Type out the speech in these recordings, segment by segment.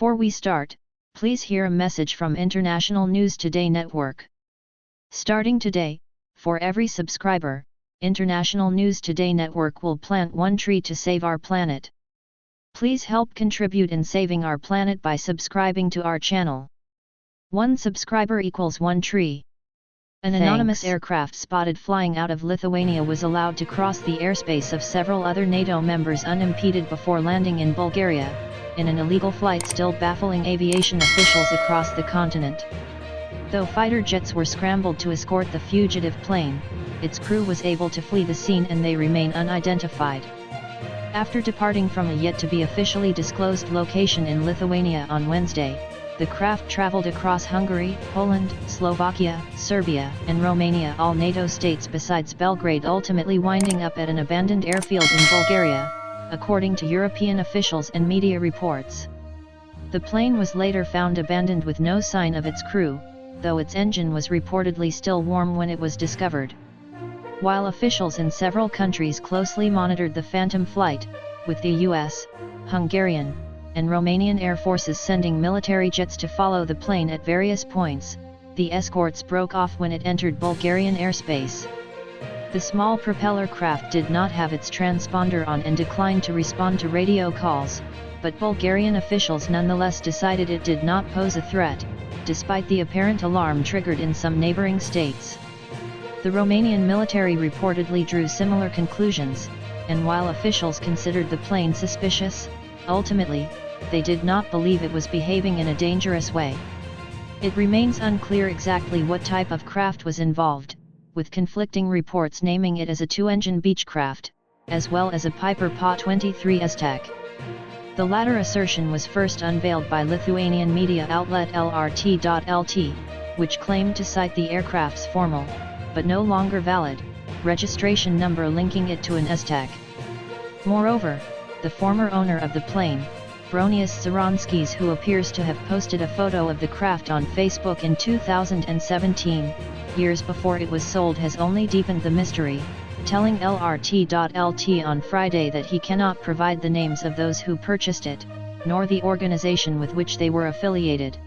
Before we start, please hear a message from International News Today Network. Starting today, for every subscriber, International News Today Network will plant one tree to save our planet. Please help contribute in saving our planet by subscribing to our channel. One subscriber equals one tree. An anonymous aircraft spotted flying out of Lithuania was allowed to cross the airspace of several other NATO members unimpeded before landing in Bulgaria, in an illegal flight still baffling aviation officials across the continent. Though fighter jets were scrambled to escort the fugitive plane, its crew was able to flee the scene and they remain unidentified. After departing from a yet-to-be officially disclosed location in Lithuania on Wednesday, the craft traveled across Hungary, Poland, Slovakia, Serbia, and Romania, all NATO states besides Belgrade, ultimately winding up at an abandoned airfield in Bulgaria, according to European officials and media reports. The plane was later found abandoned with no sign of its crew, though its engine was reportedly still warm when it was discovered. While officials in several countries closely monitored the Phantom flight, with the US, Hungarian, and Romanian air forces sending military jets to follow the plane at various points, the escorts broke off when it entered Bulgarian airspace. The small propeller craft did not have its transponder on and declined to respond to radio calls, but Bulgarian officials nonetheless decided it did not pose a threat, despite the apparent alarm triggered in some neighboring states. The Romanian military reportedly drew similar conclusions, and while officials considered the plane suspicious, ultimately, they did not believe it was behaving in a dangerous way. It remains unclear exactly what type of craft was involved, with conflicting reports naming it as a two-engine Beechcraft, as well as a Piper Pa-23 Estak. The latter assertion was first unveiled by Lithuanian media outlet LRT.lt, which claimed to cite the aircraft's formal, but no longer valid, registration number linking it to an Estak. Moreover, the former owner of the plane, Bronius Zaronskis, who appears to have posted a photo of the craft on Facebook in 2017, years before it was sold, has only deepened the mystery, telling LRT.lt on Friday that he cannot provide the names of those who purchased it, nor the organization with which they were affiliated.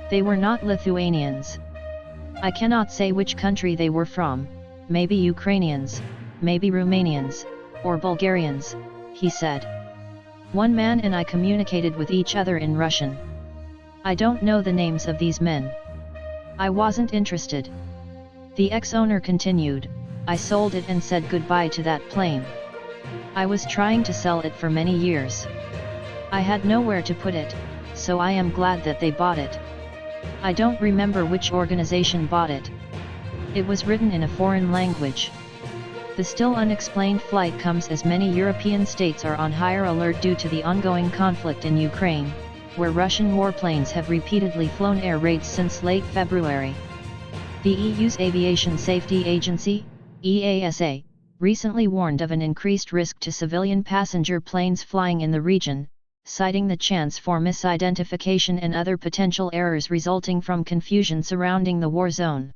They were not Lithuanians. I cannot say which country they were from, maybe Ukrainians, maybe Romanians, or Bulgarians, he said. One man and I communicated with each other in Russian. I don't know the names of these men. I wasn't interested. The ex-owner continued, I sold it and said goodbye to that plane. I was trying to sell it for many years. I had nowhere to put it, so I am glad that they bought it. I don't remember which organization bought it. It was written in a foreign language. The still unexplained flight comes as many European states are on higher alert due to the ongoing conflict in Ukraine, where Russian warplanes have repeatedly flown air raids since late February. The EU's Aviation Safety Agency, EASA, recently warned of an increased risk to civilian passenger planes flying in the region, citing the chance for misidentification and other potential errors resulting from confusion surrounding the war zone.